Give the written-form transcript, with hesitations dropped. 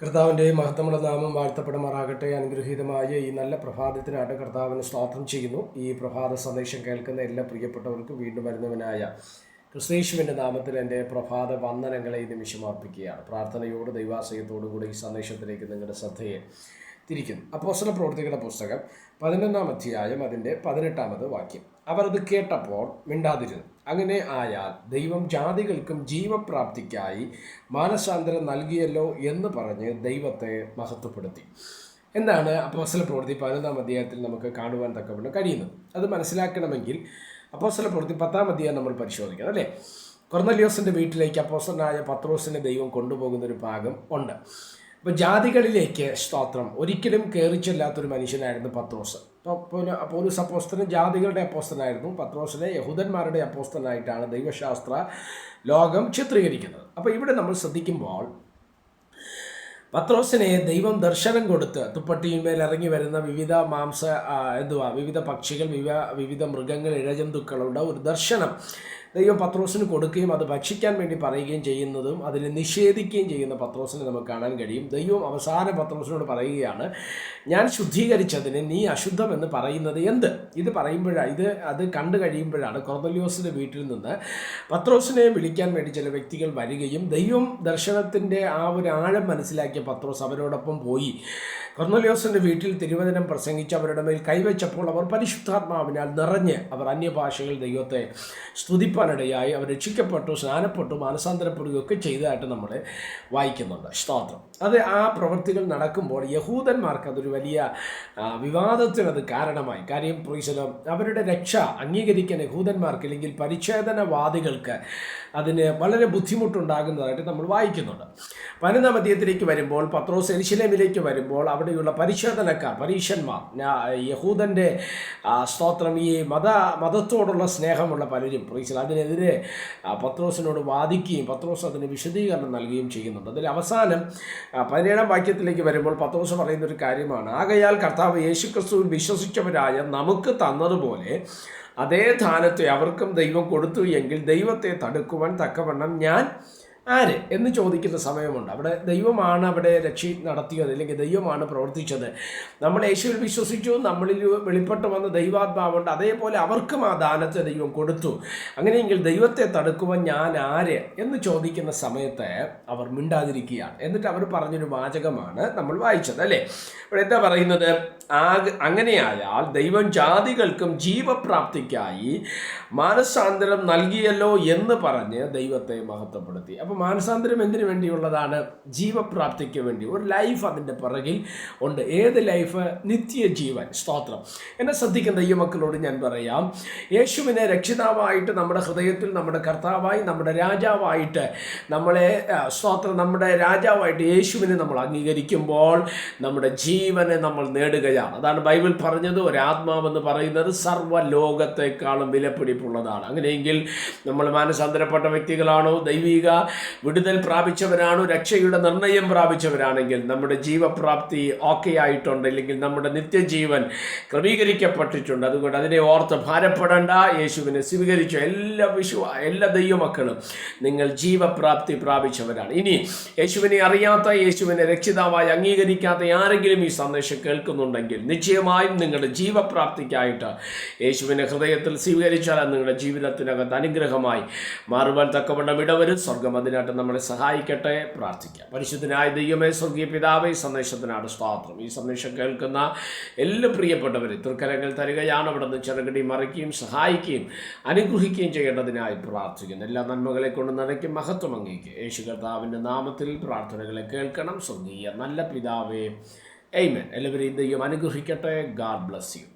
കർത്താവിൻ്റെ മഹത്വമുള്ള നാമം വാഴ്ത്തപ്പെടുമാറാകട്ടെ. അനുഗ്രഹീതമായ ഈ നല്ല പ്രഭാതത്തിനായിട്ട് കർത്താവിന് സ്തോത്രം ചെയ്യുന്നു. ഈ പ്രഭാത സന്ദേശം കേൾക്കുന്ന എല്ലാ പ്രിയപ്പെട്ടവർക്കും വീണ്ടും വരുന്നവനായ ക്രിസ്തയേശുവിൻ്റെ നാമത്തിൽ എൻ്റെ പ്രഭാത വന്ദനങ്ങളെ ഈ നിമിഷം അർപ്പിക്കുകയാണ്. പ്രാർത്ഥനയോട് ദൈവാശ്രയത്തോടുകൂടി ഈ സന്ദേശത്തിലേക്ക് നിങ്ങളുടെ ശ്രദ്ധയെ തിരിക്കുന്നു. അപ്പോസ്തല പ്രവൃത്തികളുടെ പുസ്തകം 11-ാം അധ്യായം അതിൻ്റെ 18-ാമത് വാക്യം. അവർ അത് കേട്ടപ്പോൾ മിണ്ടാതിരുന്നു. അങ്ങനെ ആയാൽ ദൈവം ജാതികൾക്കും ജീവപ്രാപ്തിക്കായി മാനസാന്തരം നൽകിയല്ലോ എന്ന് പറഞ്ഞ് ദൈവത്തെ മഹത്വപ്പെടുത്തി. എന്താണ് അപ്പോസ്തല പ്രവൃത്തി 11-ാം അധ്യായത്തിൽ നമുക്ക് കാണുവാൻ തക്കവണ്ണം കഴിയുന്നത്? അത് മനസ്സിലാക്കണമെങ്കിൽ അപ്പോസ്തല പ്രവൃത്തി 10-ാം അധ്യായം നമ്മൾ പരിശോധിക്കണം, അല്ലേ? കൊർന്നല്യോസിൻ്റെ വീട്ടിലേക്ക് അപ്പോസ്തലനായ പത്രോസിനെ ദൈവം കൊണ്ടുപോകുന്നൊരു ഭാഗം ഉണ്ട്. അപ്പോൾ ജാതികളിലേക്ക് സ്തോത്രം ഒരിക്കലും കയറിച്ചെല്ലാത്തൊരു മനുഷ്യനായിരുന്നു പത്രോസ്. പൗലോസ് അപ്പോസ്തലൻ ജാതികളുടെ അപ്പോസ്തലനായിരുന്നു. പത്രോസിനെ യഹൂദന്മാരുടെ അപ്പോസ്തലനായിട്ടാണ് ദൈവശാസ്ത്ര ലോകം ചിത്രീകരിക്കുന്നത്. അപ്പോൾ ഇവിടെ നമ്മൾ ശ്രദ്ധിക്കുമ്പോൾ പത്രോസിനെ ദൈവം ദർശനം കൊടുത്ത് തുപ്പട്ടിയിന്മേൽ ഇറങ്ങി വരുന്ന വിവിധ വിവിധ പക്ഷികൾ, വിവിധ മൃഗങ്ങൾ, ഇഴജന്തുക്കളുടെ ഒരു ദർശനം ദൈവം പത്രോസിന് കൊടുക്കുകയും അത് ഭക്ഷിക്കാൻ വേണ്ടി പറയുകയും ചെയ്യുന്നതും അതിനെ നിഷേധിക്കുകയും ചെയ്യുന്ന പത്രോസിനെ നമുക്ക് കാണാൻ കഴിയും. ദൈവം അവസാനം പത്രോസിനോട് പറയുകയാണ്, ഞാൻ ശുദ്ധീകരിച്ചതിന് നീ അശുദ്ധമെന്ന് പറയുന്നത് എന്ത്? അത് കണ്ടു കഴിയുമ്പോഴാണ് കൊർന്നല്യോസിൻ്റെ വീട്ടിൽ നിന്ന് പത്രോസിനെ വിളിക്കാൻ വേണ്ടി ചില വ്യക്തികൾ വരികയും ദൈവം ദർശനത്തിൻ്റെ ആ ഒരു ആഴം മനസ്സിലാക്കിയ പത്രോസ് അവരോടൊപ്പം പോയി കൊർന്നല്യോസിൻ്റെ വീട്ടിൽ തിരുവചനം പ്രസംഗിച്ച് അവരുടെ മേൽ കൈവച്ചപ്പോൾ അവർ പരിശുദ്ധാത്മാവിനാൽ നിറഞ്ഞ് അവർ അന്യഭാഷകൾ ദൈവത്തെ സ്തുതിപ്പാനിടയായി അവർ രക്ഷിക്കപ്പെട്ടു, സ്നാനപ്പെട്ടു, മാനസാന്തരപ്പെടുകയൊക്കെ ചെയ്തതായിട്ട് നമ്മൾ വായിക്കുന്നുണ്ട്. സ്തോത്രം. അത് ആ പ്രവൃത്തികൾ നടക്കുമ്പോൾ യഹൂദന്മാർക്ക് അതൊരു വലിയ വിവാദത്തിനത് കാരണമായി. കാര്യം അവരുടെ രക്ഷ അംഗീകരിക്കാൻ യഹൂദന്മാർക്ക് അല്ലെങ്കിൽ പരിച്ഛേദനവാദികൾക്ക് അതിന് വളരെ ബുദ്ധിമുട്ടുണ്ടാകുന്നതായിട്ട് നമ്മൾ വായിക്കുന്നുണ്ട്. 11-ാം അധ്യായത്തിലേക്ക് വരുമ്പോൾ പത്രോസ് യെരുശലേമിലേക്ക് വരുമ്പോൾ അവിടെയുള്ള പരീശന്മാർ യഹൂദൻ്റെ സ്തോത്രം ഈ മതത്തോടുള്ള സ്നേഹമുള്ള പലരും അതിനെതിരെ പത്രോസിനോട് വാദിക്കുകയും പത്രോസ് അതിന് വിശദീകരണം നൽകുകയും ചെയ്യുന്നുണ്ട്. അതിൽ അവസാനം 17-ാം വാക്യത്തിലേക്ക് വരുമ്പോൾ പത്രോസ് പറയുന്നൊരു കാര്യമാണ്, ആകയാൽ കർത്താവ് യേശുക്രിസ്തുവിൽ വിശ്വസിച്ചവരായ നമുക്ക് തന്നതുപോലെ അതേ ദാനത്തെ അവർക്കും ദൈവം കൊടുത്തു എങ്കിൽ ദൈവത്തെ തടുക്കുവാൻ തക്കവണ്ണം ഞാൻ ആര് എന്ന് ചോദിക്കുന്ന സമയമുണ്ട്. അവിടെ ദൈവമാണ് അവിടെ രക്ഷ നടത്തിയത്, അല്ലെങ്കിൽ ദൈവമാണ് പ്രവർത്തിച്ചത്. നമ്മൾ യേശുവിൽ വിശ്വസിച്ചു, നമ്മളിൽ വെളിപ്പെട്ട് വന്ന ദൈവാത്മാവുണ്ട്, അതേപോലെ അവർക്കും ആ ദാനത്തെ ദൈവം കൊടുത്തു. അങ്ങനെയെങ്കിൽ ദൈവത്തെ തടുക്കുവാൻ ഞാൻ ആര് എന്ന് ചോദിക്കുന്ന സമയത്ത് അവർ മിണ്ടാതിരിക്കുകയാണ്. എന്നിട്ട് അവർ പറഞ്ഞൊരു വാചകമാണ് നമ്മൾ വായിച്ചത്, അല്ലേ? ഇവിടെ എന്താ പറയുന്നത്? അങ്ങനെയായാൽ ദൈവം ജാതികൾക്കും ജീവപ്രാപ്തിക്കായി മാനസാന്തരം നൽകിയല്ലോ എന്ന് പറഞ്ഞ് ദൈവത്തെ മഹത്വപ്പെടുത്തി. അപ്പോൾ മാനസാന്തരം എന്തിനു വേണ്ടിയുള്ളതാണ്? ജീവപ്രാപ്തിക്ക് വേണ്ടി. ഒരു ലൈഫ് അതിൻ്റെ പിറകിൽ ഉണ്ട്. ഏത് ലൈഫ്? നിത്യജീവൻ. സ്തോത്രം. എന്നെ ശ്രദ്ധിക്കുന്ന ദൈവമക്കളോട് ഞാൻ പറയാം, യേശുവിനെ രക്ഷിതാവായിട്ട് നമ്മുടെ ഹൃദയത്തിൽ നമ്മുടെ കർത്താവായി നമ്മുടെ രാജാവായിട്ട് നമ്മുടെ രാജാവായിട്ട് യേശുവിനെ നമ്മൾ അംഗീകരിക്കുമ്പോൾ നമ്മുടെ ജീവനെ നമ്മൾ നേടുകയാണ്. അതാണ് ബൈബിൾ പറഞ്ഞത്, ഒരാത്മാവെന്ന് പറയുന്നത് സർവ്വലോകത്തെക്കാളും വിലപിടിപ്പുള്ളതാണ്. അങ്ങനെയെങ്കിൽ നമ്മൾ മാനസാന്തരപ്പെട്ട വ്യക്തികളാണോ, ദൈവിക വിടുതൽ പ്രാപിച്ചവരാണോ, രക്ഷയുടെ നിർണയം പ്രാപിച്ചവരാണെങ്കിൽ നമ്മുടെ ജീവപ്രാപ്തി ഓക്കെ ആയിട്ടുണ്ട്, അല്ലെങ്കിൽ നമ്മുടെ നിത്യജീവൻ ക്രമീകരിക്കപ്പെട്ടിട്ടുണ്ട്. അതുകൊണ്ട് അതിനെ ഓർത്ത് ഭാരപ്പെടേണ്ട. യേശുവിനെ സ്വീകരിച്ച എല്ലാ ദൈവമക്കളും നിങ്ങൾ ജീവപ്രാപ്തി പ്രാപിച്ചവരാണ്. ഇനി യേശുവിനെ അറിയാത്ത, യേശുവിനെ രക്ഷിതാവായി അംഗീകരിക്കാത്ത ആരെങ്കിലും ഈ സന്ദേശം കേൾക്കുന്നുണ്ടെങ്കിൽ നിശ്ചയമായും നിങ്ങളുടെ ജീവപ്രാപ്തിക്കായിട്ട് യേശുവിനെ ഹൃദയത്തിൽ സ്വീകരിച്ചാൽ നിങ്ങളുടെ ജീവിതത്തിനകത്ത് അനുഗ്രഹമായി മാറുവാൻ തക്കവണ്ണം ഇടവരും. സ്വർഗം അതിനായിട്ട് നമ്മളെ സഹായിക്കട്ടെ. പ്രാർത്ഥിക്കാം. പരിശുദ്ധനായ ദൈവമേ, സ്വർഗീയ പിതാവേ, ഈ സന്ദേശത്തിനാണ് സ്തോത്രം. ഈ സന്ദേശം കേൾക്കുന്ന എല്ലാ പ്രിയപ്പെട്ടവരെ തൃക്കരങ്ങൾ തരികയാണ്. അവിടെ നിന്ന് ചെറുകടി മറിക്കുകയും സഹായിക്കുകയും അനുഗ്രഹിക്കുകയും ചെയ്യേണ്ടതിനായി പ്രാർത്ഥിക്കുന്നു. എല്ലാ നന്മകളെ കൊണ്ട് നിറയ്ക്കും. മഹത്വം അങ്ങേക്ക്. യേശു കർത്താവിൻ്റെ നാമത്തിൽ പ്രാർത്ഥനകളെ കേൾക്കണം. സ്വർഗീയ നല്ല പിതാവേ, ആമേൻ. എല്ലാവരെയും ദൈവം അനുഗ്രഹിക്കട്ടെ. God bless you.